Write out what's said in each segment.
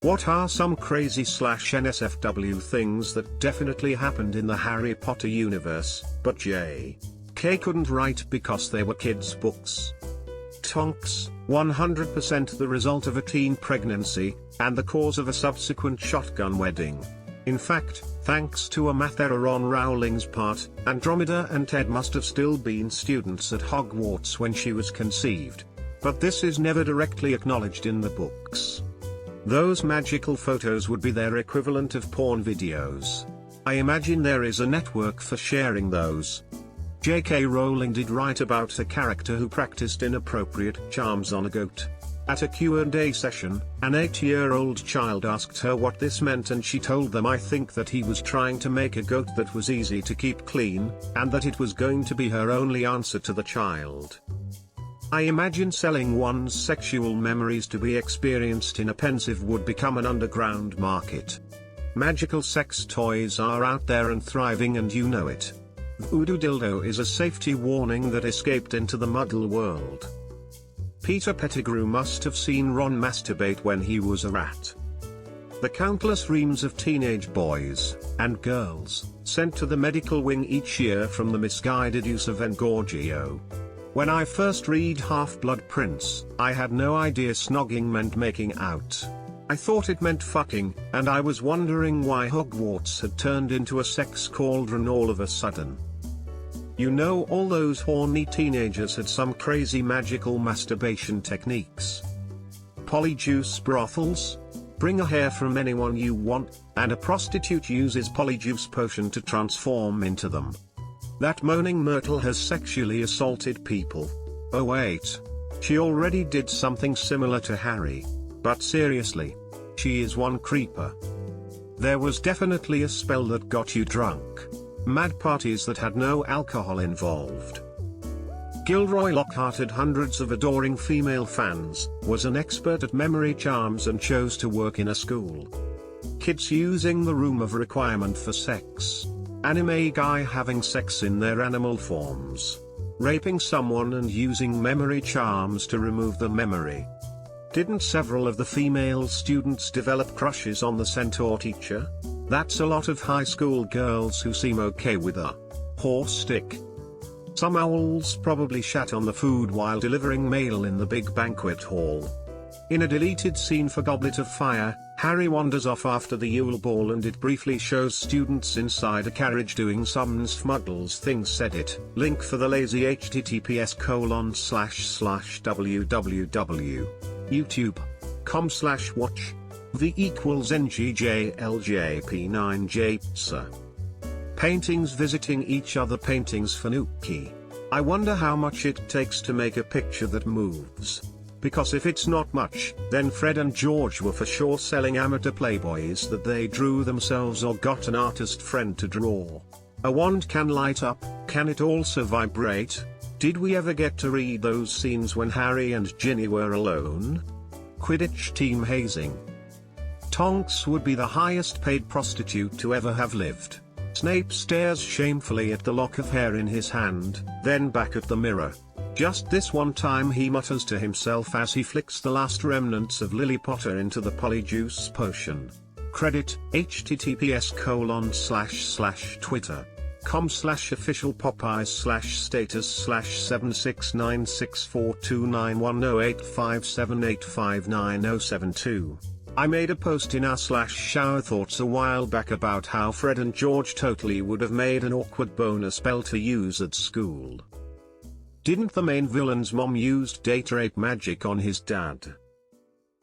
What are some crazy /NSFW things that definitely happened in the Harry Potter universe, but J.K. couldn't write because they were kids' books? Tonks, 100% the result of a teen pregnancy, and the cause of a subsequent shotgun wedding. In fact, thanks to a math error on Rowling's part, Andromeda and Ted must have still been students at Hogwarts when she was conceived. But this is never directly acknowledged in the books. Those magical photos would be their equivalent of porn videos. I imagine there is a network for sharing those. J.K. Rowling did write about a character who practiced inappropriate charms on a goat. At a Q&A session, an 8-year-old child asked her what this meant and she told them, "I think that he was trying to make a goat that was easy to keep clean, and that it was going to be her only answer to the child." I imagine selling one's sexual memories to be experienced in a pensive would become an underground market. Magical sex toys are out there and thriving, and you know it. Voodoo dildo is a safety warning that escaped into the Muggle world. Peter Pettigrew must have seen Ron masturbate when he was a rat. The countless reams of teenage boys and girls sent to the medical wing each year from the misguided use of Engorgio. When I first read Half-Blood Prince, I had no idea snogging meant making out. I thought it meant fucking, and I was wondering why Hogwarts had turned into a sex cauldron all of a sudden. You know, all those horny teenagers had some crazy magical masturbation techniques. Polyjuice brothels? Bring a hair from anyone you want, and a prostitute uses polyjuice potion to transform into them. That moaning Myrtle has sexually assaulted people. Oh wait. She already did something similar to Harry. But seriously. She is one creeper. There was definitely a spell that got you drunk. Mad parties that had no alcohol involved. Gilroy Lockhart had hundreds of adoring female fans, was an expert at memory charms and chose to work in a school. Kids using the room of requirement for sex. Anime guy having sex in their animal forms. Raping someone and using memory charms to remove the memory. Didn't several of the female students develop crushes on the centaur teacher? That's a lot of high school girls who seem okay with a horse stick. Some owls probably shat on the food while delivering mail in the big banquet hall. In a deleted scene for Goblet of Fire, Harry wanders off after the Yule Ball and it briefly shows students inside a carriage doing some Smuggles things. Said it. Link for the lazy https://www. YouTube.com/watch. V equals NGJLJP9J, sir. Paintings visiting each other. Paintings for Nuki. I wonder how much it takes to make a picture that moves. Because if it's not much, then Fred and George were for sure selling amateur playboys that they drew themselves or got an artist friend to draw. A wand can light up, can it also vibrate? Did we ever get to read those scenes when Harry and Ginny were alone? Quidditch team hazing. Tonks would be the highest paid prostitute to ever have lived. Snape stares shamefully at the lock of hair in his hand, then back at the mirror. Just this one time he mutters to himself as he flicks the last remnants of Lily Potter into the polyjuice potion. Credit, https://twitter.com/officialpopeyes/status/76964291085785972. I made a post in our/shower thoughts a while back about how Fred and George totally would have made an awkward bonus spell to use at school. Didn't the main villain's mom used data rape magic on his dad?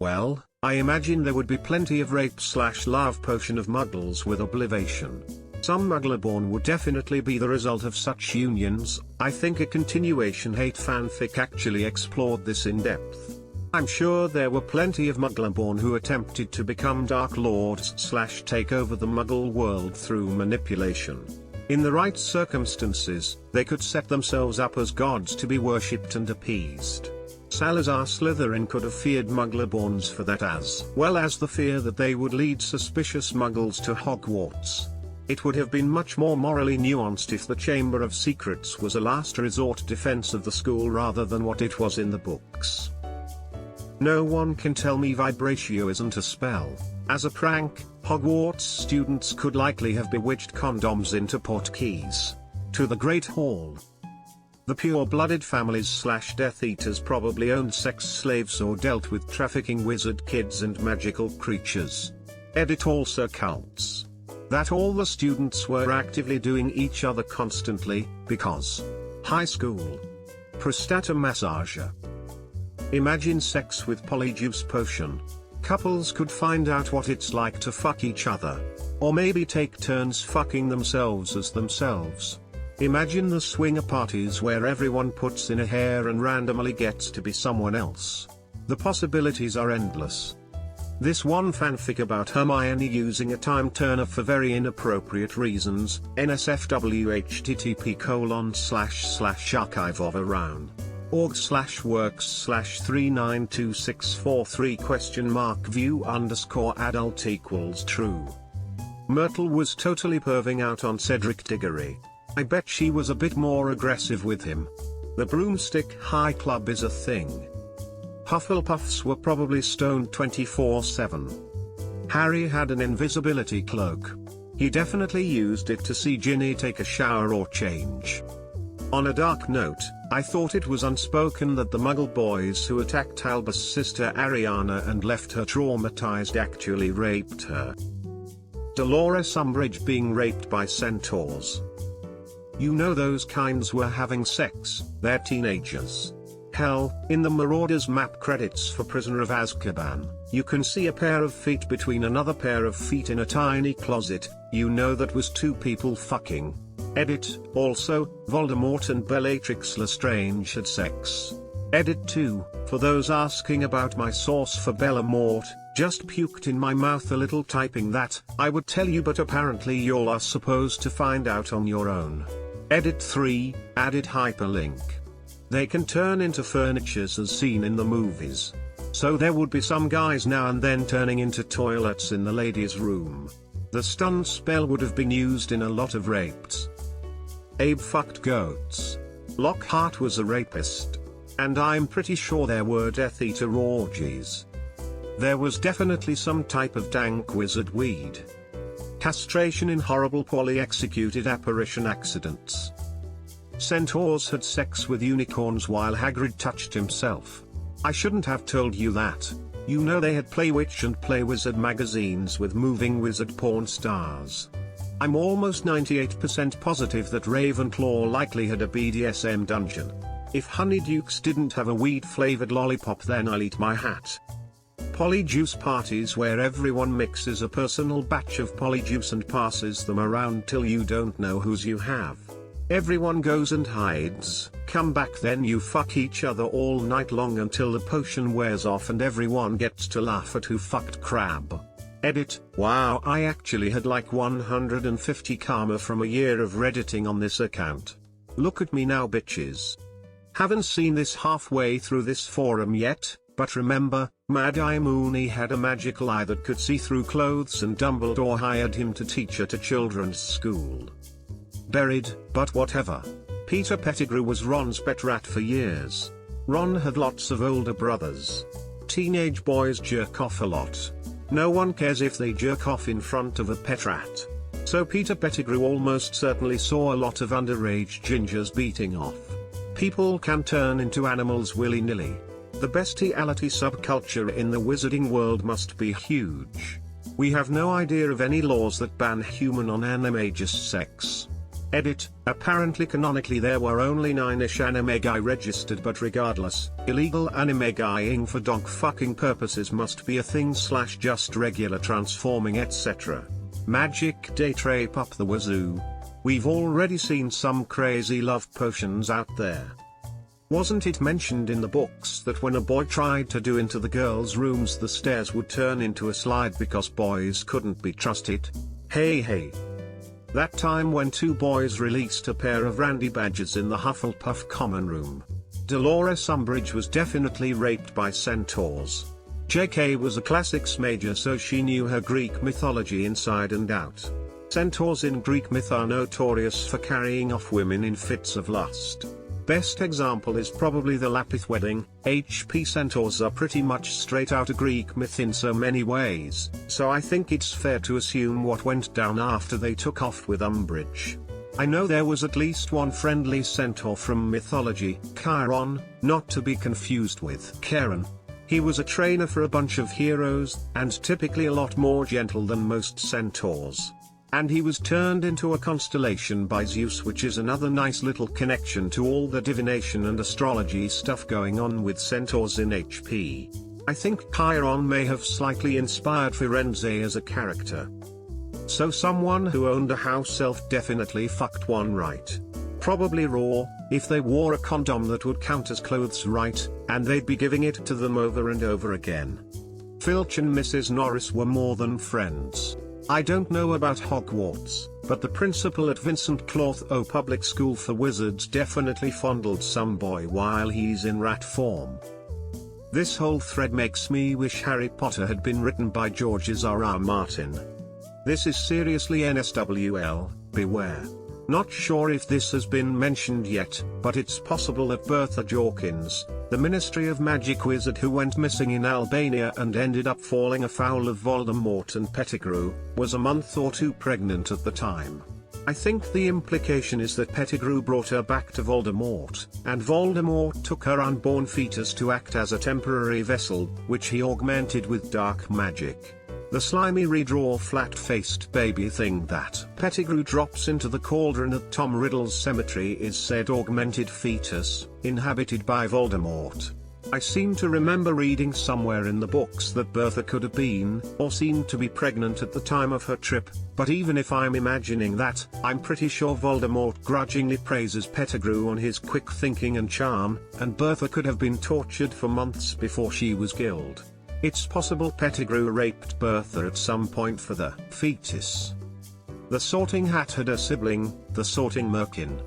Well, I imagine there would be plenty of rape/love potion of muggles with oblivation. Some Mugglerborn would definitely be the result of such unions. I think a continuation hate fanfic actually explored this in depth. I'm sure there were plenty of Mugglerborn who attempted to become Dark Lords/take over the Muggle world through manipulation. In the right circumstances, they could set themselves up as gods to be worshipped and appeased. Salazar Slytherin could have feared Mugglerborns for that, as well as the fear that they would lead suspicious Muggles to Hogwarts. It would have been much more morally nuanced if the Chamber of Secrets was a last resort defense of the school rather than what it was in the books. No one can tell me vibratio isn't a spell. As a prank, Hogwarts students could likely have bewitched condoms into portkeys. To the Great Hall. The pure-blooded families / Death Eaters probably owned sex slaves or dealt with trafficking wizard kids and magical creatures. Edit also cults. That all the students were actively doing each other constantly, because high school. Prostata massager. Imagine sex with polyjuice potion. Couples could find out what it's like to fuck each other. Or maybe take turns fucking themselves as themselves. Imagine the swinger parties where everyone puts in a hair and randomly gets to be someone else. The possibilities are endless. This one fanfic about Hermione using a time turner for very inappropriate reasons, NSFW http://archive-of-around.org/works/39264 view_adult=true. Myrtle was totally perving out on Cedric Diggory. I bet she was a bit more aggressive with him. The Broomstick High Club is a thing. Hufflepuffs were probably stoned 24/7. Harry had an invisibility cloak. He definitely used it to see Ginny take a shower or change. On a dark note, I thought it was unspoken that the Muggle boys who attacked Albus' sister Ariana and left her traumatized actually raped her. Dolores Umbridge being raped by centaurs. You know those kinds were having sex, they're teenagers. Hell, in the Marauders map credits for Prisoner of Azkaban, you can see a pair of feet between another pair of feet in a tiny closet. You know that was two people fucking. Edit, also, Voldemort and Bellatrix Lestrange had sex. Edit 2, for those asking about my source for Bellamort, just puked in my mouth a little typing that, I would tell you but apparently y'all are supposed to find out on your own. Edit 3, added hyperlink. They can turn into furnitures as seen in the movies. So there would be some guys now and then turning into toilets in the ladies' room. The stun spell would have been used in a lot of rapes. Abe fucked goats. Lockhart was a rapist. And I'm pretty sure there were Death Eater orgies. There was definitely some type of dank wizard weed. Castration in horrible poorly executed apparition accidents. Centaurs had sex with unicorns while Hagrid touched himself. I shouldn't have told you that. You know they had Play Witch and Play Wizard magazines with moving wizard porn stars. I'm almost 98% positive that Ravenclaw likely had a BDSM dungeon. If Honeydukes didn't have a weed-flavored lollipop, then I'll eat my hat. Polyjuice parties where everyone mixes a personal batch of polyjuice and passes them around till you don't know whose you have. Everyone goes and hides, come back, then you fuck each other all night long until the potion wears off and everyone gets to laugh at who fucked Crab. Edit, wow, I actually had like 150 karma from a year of redditing on this account. Look at me now, bitches. Haven't seen this halfway through this forum yet, but remember, Mad-Eye Mooney had a magical eye that could see through clothes and Dumbledore hired him to teach at a children's school. Buried, but whatever. Peter Pettigrew was Ron's pet rat for years. Ron had lots of older brothers. Teenage boys jerk off a lot. No one cares if they jerk off in front of a pet rat. So Peter Pettigrew almost certainly saw a lot of underage gingers beating off. People can turn into animals willy-nilly. The bestiality subculture in the wizarding world must be huge. We have no idea of any laws that ban human on animagus sex. Edit, apparently canonically there were only 9-ish animagi registered, but regardless, illegal animaguying for dog fucking purposes must be a thing / just regular transforming etc. Magic date rape up the wazoo. We've already seen some crazy love potions out there. Wasn't it mentioned in the books that when a boy tried to do into the girls' rooms the stairs would turn into a slide because boys couldn't be trusted? Hey. That time when two boys released a pair of Randy Badgers in the Hufflepuff common room. Dolores Umbridge was definitely raped by centaurs. JK was a classics major, so she knew her Greek mythology inside and out. Centaurs in Greek myth are notorious for carrying off women in fits of lust. Best example is probably the Lapith wedding. HP centaurs are pretty much straight out of Greek myth in so many ways, so I think it's fair to assume what went down after they took off with Umbridge. I know there was at least one friendly centaur from mythology, Chiron, not to be confused with Charon. He was a trainer for a bunch of heroes, and typically a lot more gentle than most centaurs. And he was turned into a constellation by Zeus, which is another nice little connection to all the divination and astrology stuff going on with centaurs in HP. I think Chiron may have slightly inspired Firenze as a character. So someone who owned a house elf definitely fucked one right. Probably raw, if they wore a condom that would count as clothes, right, and they'd be giving it to them over and over again. Filch and Mrs. Norris were more than friends. I don't know about Hogwarts, but the principal at Vincent Clotho Public School for Wizards definitely fondled some boy while he's in rat form. This whole thread makes me wish Harry Potter had been written by George R.R. Martin. This is seriously NSWL, beware. Not sure if this has been mentioned yet, but it's possible that Bertha Jorkins, the Ministry of Magic wizard who went missing in Albania and ended up falling afoul of Voldemort and Pettigrew, was a month or two pregnant at the time. I think the implication is that Pettigrew brought her back to Voldemort, and Voldemort took her unborn fetus to act as a temporary vessel, which he augmented with dark magic. The slimy redraw flat-faced baby thing that Pettigrew drops into the cauldron at Tom Riddle's cemetery is said augmented fetus, inhabited by Voldemort. I seem to remember reading somewhere in the books that Bertha could have been, or seemed to be pregnant at the time of her trip, but even if I'm imagining that, I'm pretty sure Voldemort grudgingly praises Pettigrew on his quick thinking and charm, and Bertha could have been tortured for months before she was killed. It's possible Pettigrew raped Bertha at some point for the fetus. The Sorting Hat had a sibling, the Sorting Merkin.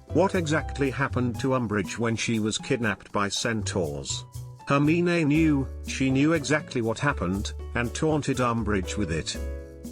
What exactly happened to Umbridge when she was kidnapped by centaurs? Hermione knew, she knew exactly what happened, and taunted Umbridge with it.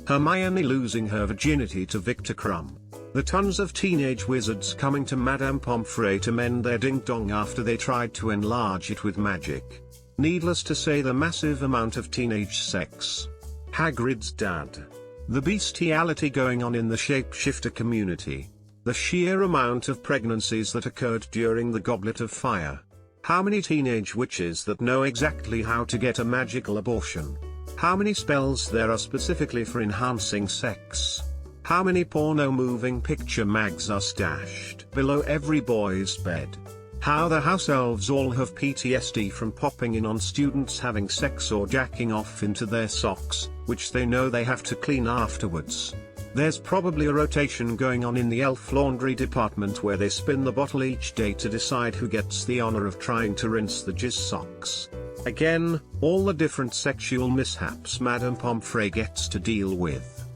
Hermione losing her virginity to Victor Crumb. The tons of teenage wizards coming to Madame Pomfrey to mend their ding-dong after they tried to enlarge it with magic. Needless to say, the massive amount of teenage sex. Hagrid's dad. The bestiality going on in the shapeshifter community. The sheer amount of pregnancies that occurred during the Goblet of Fire. How many teenage witches that know exactly how to get a magical abortion. How many spells there are specifically for enhancing sex. How many porno moving picture mags are stashed below every boy's bed. How the house elves all have PTSD from popping in on students having sex or jacking off into their socks, which they know they have to clean afterwards. There's probably a rotation going on in the elf laundry department where they spin the bottle each day to decide who gets the honor of trying to rinse the jizz socks. Again, all the different sexual mishaps Madame Pomfrey gets to deal with.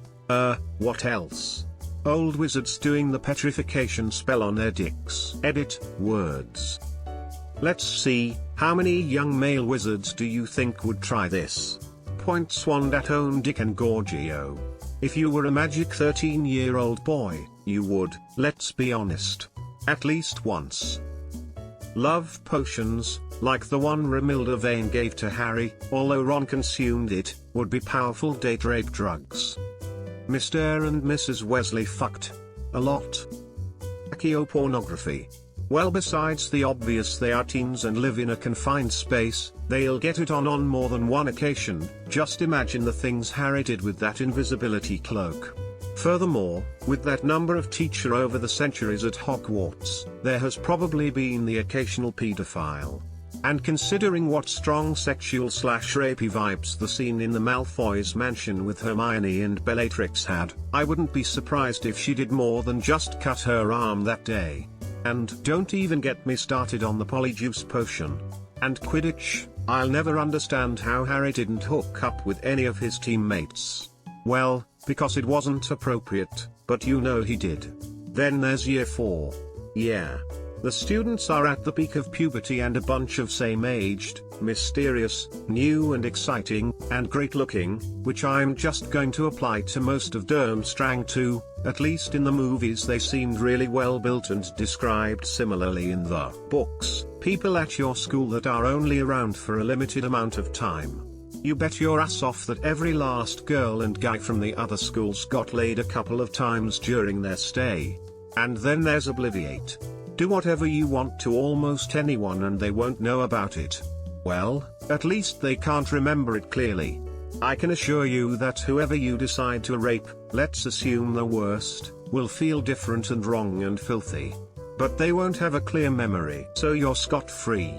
What else? Old wizards doing the petrification spell on their dicks. Edit, words. Let's see, how many young male wizards do you think would try this? Point Swan at own Dick and Gorgio. If you were a magic 13-year-old boy, you would, let's be honest. At least once. Love potions, like the one Romilda Vane gave to Harry, although Ron consumed it, would be powerful date rape drugs. Mr. and Mrs. Weasley fucked. A lot. Pornography. Well, besides the obvious they are teens and live in a confined space, they'll get it on more than one occasion. Just imagine the things Harry did with that invisibility cloak. Furthermore, with that number of teacher over the centuries at Hogwarts, there has probably been the occasional paedophile. And considering what strong sexual/rapey vibes the scene in the Malfoy's mansion with Hermione and Bellatrix had, I wouldn't be surprised if she did more than just cut her arm that day. And don't even get me started on the polyjuice potion. And Quidditch, I'll never understand how Harry didn't hook up with any of his teammates. Well, because it wasn't appropriate, but you know he did. Then there's year 4. Yeah. The students are at the peak of puberty and a bunch of same-aged, mysterious, new and exciting, and great-looking, which I'm just going to apply to most of Durmstrang too. At least in the movies they seemed really well built and described similarly in the books. People at your school that are only around for a limited amount of time. You bet your ass off that every last girl and guy from the other schools got laid a couple of times during their stay. And then there's Obliviate. Do whatever you want to almost anyone and they won't know about it. Well, at least they can't remember it clearly. I can assure you that whoever you decide to rape, let's assume the worst, will feel different and wrong and filthy. But they won't have a clear memory, so you're scot-free.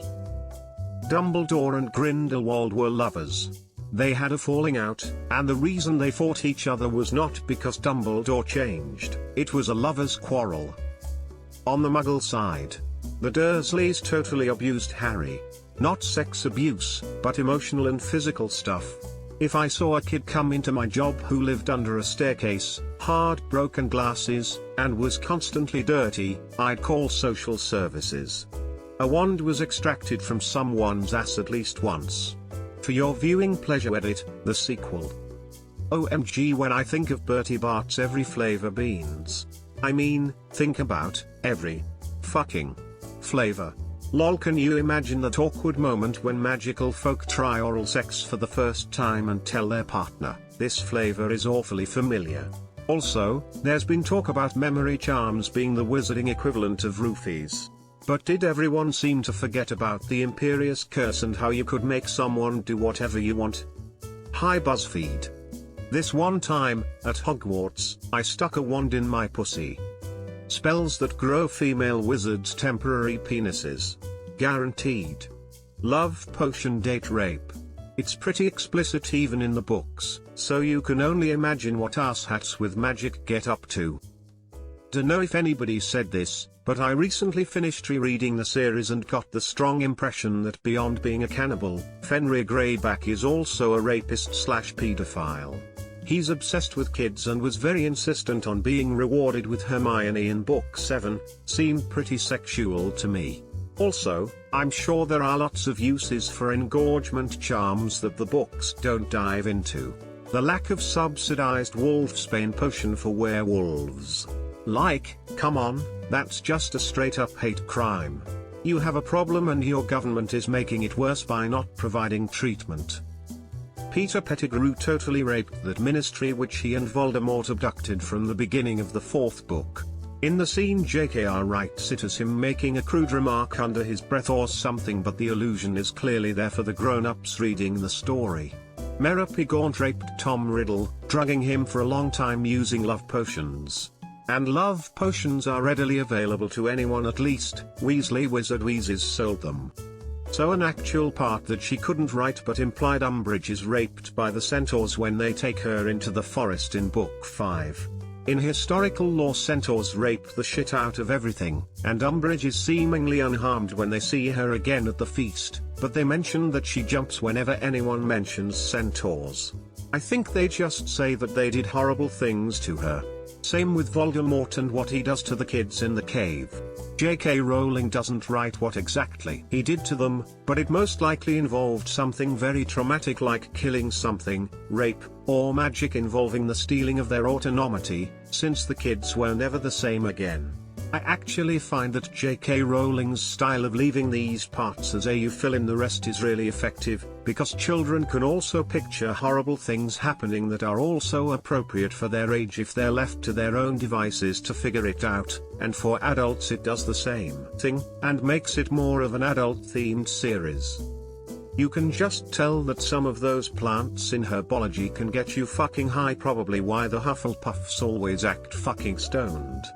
Dumbledore and Grindelwald were lovers. They had a falling out, and the reason they fought each other was not because Dumbledore changed, it was a lover's quarrel. On the Muggle side, the Dursleys totally abused Harry. Not sex abuse, but emotional and physical stuff. If I saw a kid come into my job who lived under a staircase, had broken glasses, and was constantly dirty, I'd call social services. A wand was extracted from someone's ass at least once. For your viewing pleasure, edit the sequel. OMG, when I think of Bertie Bart's every flavor beans. I mean, think about every fucking flavor. Lol, can you imagine that awkward moment when magical folk try oral sex for the first time and tell their partner, this flavor is awfully familiar? Also, there's been talk about memory charms being the wizarding equivalent of roofies. But did everyone seem to forget about the Imperious Curse and how you could make someone do whatever you want? Hi BuzzFeed. This one time, at Hogwarts, I stuck a wand in my pussy. Spells that grow female wizards' temporary penises. Guaranteed. Love potion date rape. It's pretty explicit even in the books, so you can only imagine what asshats with magic get up to. Dunno if anybody said this, but I recently finished rereading the series and got the strong impression that beyond being a cannibal, Fenrir Greyback is also a rapist/pedophile. He's obsessed with kids and was very insistent on being rewarded with Hermione in Book 7, seemed pretty sexual to me. Also, I'm sure there are lots of uses for engorgement charms that the books don't dive into. The lack of subsidized wolfsbane potion for werewolves. Like, come on, that's just a straight up hate crime. You have a problem and your government is making it worse by not providing treatment. Peter Pettigrew totally raped that ministry which he and Voldemort abducted from the beginning of the 4th book. In the scene JKR writes it as him making a crude remark under his breath or something, but the illusion is clearly there for the grown-ups reading the story. Merrippy Gaunt raped Tom Riddle, drugging him for a long time using love potions. And love potions are readily available to anyone, at least Weasley Wizard Wheezes sold them. So an actual part that she couldn't write but implied Umbridge is raped by the centaurs when they take her into the forest in Book 5. In historical lore, centaurs rape the shit out of everything, and Umbridge is seemingly unharmed when they see her again at the feast, but they mention that she jumps whenever anyone mentions centaurs. I think they just say that they did horrible things to her. Same with Voldemort and what he does to the kids in the cave. J.K. Rowling doesn't write what exactly he did to them, but it most likely involved something very traumatic like killing something, rape, or magic involving the stealing of their autonomy, since the kids were never the same again. I actually find that J.K. Rowling's style of leaving these parts as you fill in the rest is really effective, because children can also picture horrible things happening that are also appropriate for their age if they're left to their own devices to figure it out, and for adults it does the same thing, and makes it more of an adult-themed series. You can just tell that some of those plants in herbology can get you fucking high, probably why the Hufflepuffs always act fucking stoned.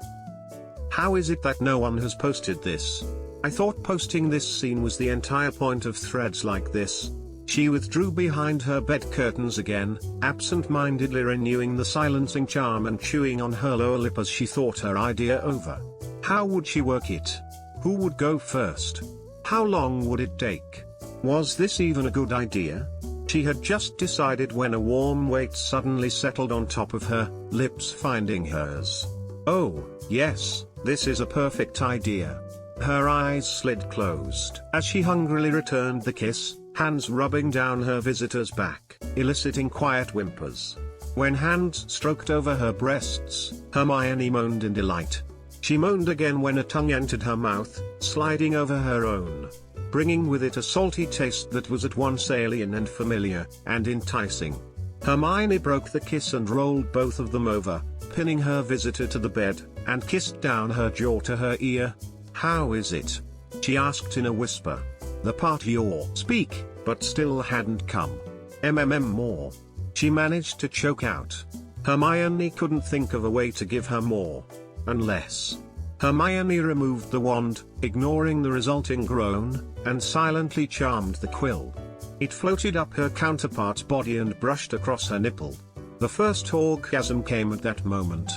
How is it that no one has posted this? I thought posting this scene was the entire point of threads like this. She withdrew behind her bed curtains again, absent-mindedly renewing the silencing charm and chewing on her lower lip as she thought her idea over. How would she work it? Who would go first? How long would it take? Was this even a good idea? She had just decided when a warm weight suddenly settled on top of her, lips finding hers. Oh, yes, this is a perfect idea. Her eyes slid closed as she hungrily returned the kiss, hands rubbing down her visitor's back, eliciting quiet whimpers. When hands stroked over her breasts, Hermione moaned in delight. She moaned again when a tongue entered her mouth, sliding over her own, bringing with it a salty taste that was at once alien and familiar, and enticing. Hermione broke the kiss and rolled both of them over, pinning her visitor to the bed, and kissed down her jaw to her ear. "How is it?" she asked in a whisper. The part you're speak, but still hadn't come. More. She managed to choke out. Hermione couldn't think of a way to give her more. Unless. Hermione removed the wand, ignoring the resulting groan, and silently charmed the quill. It floated up her counterpart's body and brushed across her nipple. The first orgasm came at that moment.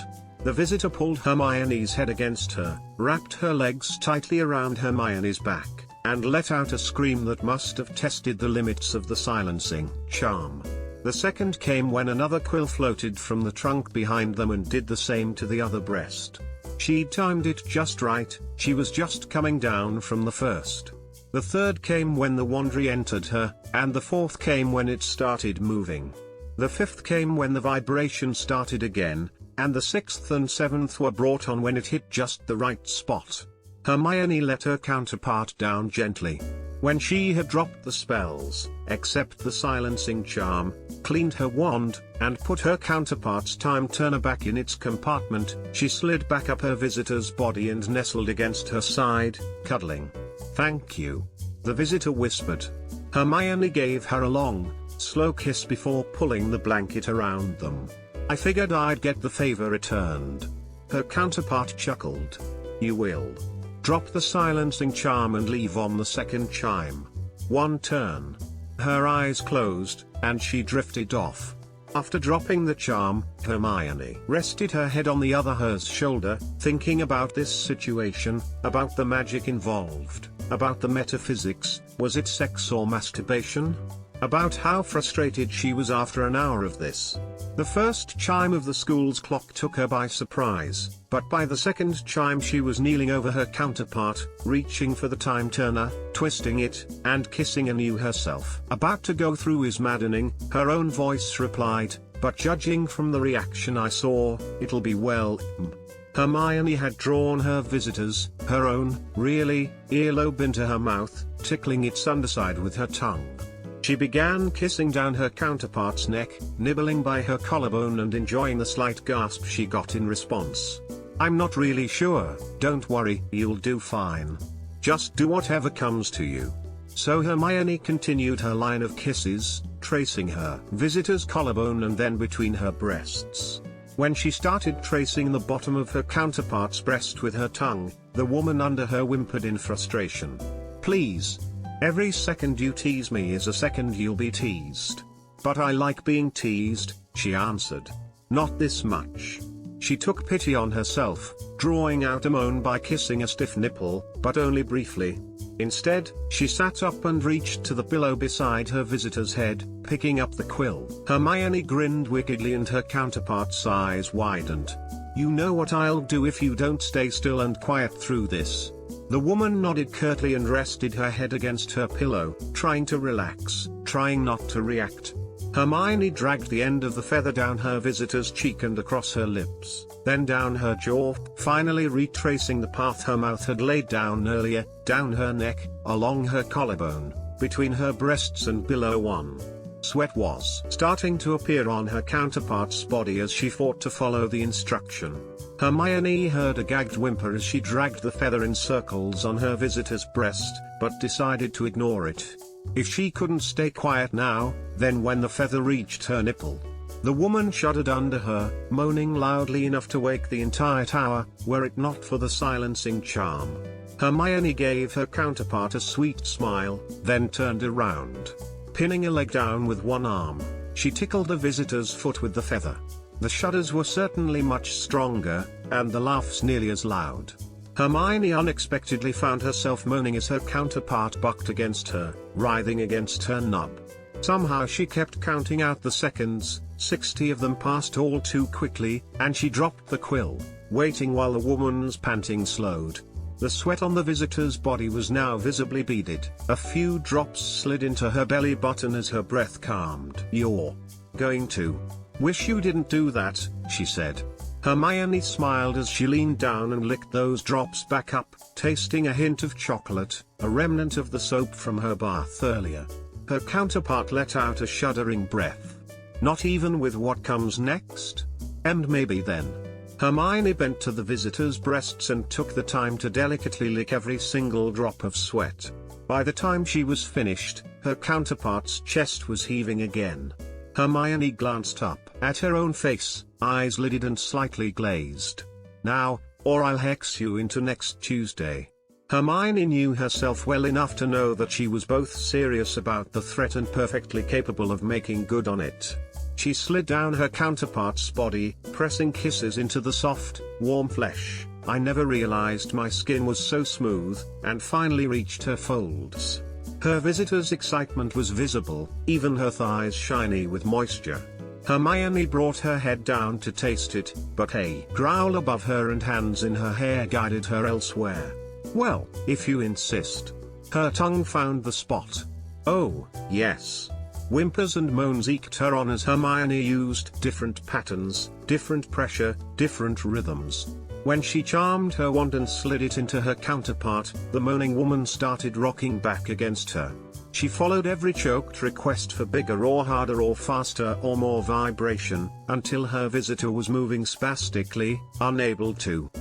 The visitor pulled Hermione's head against her, wrapped her legs tightly around Hermione's back, and let out a scream that must have tested the limits of the silencing charm. The second came when another quill floated from the trunk behind them and did the same to the other breast. She'd timed it just right, she was just coming down from the first. The third came when the wand re-entered her, and the fourth came when it started moving. The fifth came when the vibration started again, and the sixth and seventh were brought on when it hit just the right spot. Hermione let her counterpart down gently. When she had dropped the spells, except the silencing charm, cleaned her wand, and put her counterpart's time turner back in its compartment, she slid back up her visitor's body and nestled against her side, cuddling. "Thank you," the visitor whispered. Hermione gave her a long, slow kiss before pulling the blanket around them. "I figured I'd get the favor returned." Her counterpart chuckled. "You will. Drop the silencing charm and leave on the second chime. One turn." Her eyes closed, and she drifted off. After dropping the charm, Hermione rested her head on the other her's shoulder, thinking about this situation, about the magic involved, about the metaphysics, was it sex or masturbation? About how frustrated she was after an hour of this. The first chime of the school's clock took her by surprise, but by the second chime she was kneeling over her counterpart, reaching for the time turner, twisting it, and kissing anew herself. "About to go through is maddening," her own voice replied, "but judging from the reaction I saw, it'll be well." Hermione had drawn her visitor's, her own, really, earlobe into her mouth, tickling its underside with her tongue. She began kissing down her counterpart's neck, nibbling by her collarbone and enjoying the slight gasp she got in response. "I'm not really sure, don't worry, you'll do fine. Just do whatever comes to you." So Hermione continued her line of kisses, tracing her visitor's collarbone and then between her breasts. When she started tracing the bottom of her counterpart's breast with her tongue, the woman under her whimpered in frustration. "Please. Every second you tease me is a second you'll be teased." "But I like being teased," she answered. "Not this much." She took pity on herself, drawing out a moan by kissing a stiff nipple, but only briefly. Instead, she sat up and reached to the pillow beside her visitor's head, picking up the quill. Hermione grinned wickedly and her counterpart's eyes widened. "You know what I'll do if you don't stay still and quiet through this." The woman nodded curtly and rested her head against her pillow, trying to relax, trying not to react. Hermione dragged the end of the feather down her visitor's cheek and across her lips, then down her jaw, finally retracing the path her mouth had laid down earlier, down her neck, along her collarbone, between her breasts and below one. Sweat was starting to appear on her counterpart's body as she fought to follow the instruction. Hermione heard a gagged whimper as she dragged the feather in circles on her visitor's breast, but decided to ignore it. If she couldn't stay quiet now, then when the feather reached her nipple. The woman shuddered under her, moaning loudly enough to wake the entire tower, were it not for the silencing charm. Hermione gave her counterpart a sweet smile, then turned around. Pinning a leg down with one arm, she tickled the visitor's foot with the feather. The shudders were certainly much stronger, and the laughs nearly as loud. Hermione unexpectedly found herself moaning as her counterpart bucked against her, writhing against her nub. Somehow she kept counting out the seconds, 60 of them passed all too quickly, and she dropped the quill, waiting while the woman's panting slowed. The sweat on the visitor's body was now visibly beaded. A few drops slid into her belly button as her breath calmed. "You're going to wish you didn't do that," she said. Hermione smiled as she leaned down and licked those drops back up, tasting a hint of chocolate, a remnant of the soap from her bath earlier. Her counterpart let out a shuddering breath. "Not even with what comes next? And maybe then." Hermione bent to the visitor's breasts and took the time to delicately lick every single drop of sweat. By the time she was finished, her counterpart's chest was heaving again. Hermione glanced up at her own face, eyes lidded and slightly glazed. "Now, or I'll hex you into next Tuesday." Hermione knew herself well enough to know that she was both serious about the threat and perfectly capable of making good on it. She slid down her counterpart's body, pressing kisses into the soft, warm flesh. "I never realized my skin was so smooth," and finally reached her folds. Her visitor's excitement was visible, even her thighs shiny with moisture. Hermione brought her head down to taste it, but a growl above her and hands in her hair guided her elsewhere. "Well, if you insist." Her tongue found the spot. "Oh, yes." Whimpers and moans eked her on as Hermione used different patterns, different pressure, different rhythms. When she charmed her wand and slid it into her counterpart, the moaning woman started rocking back against her. She followed every choked request for bigger or harder or faster or more vibration, until her visitor was moving spastically, unable to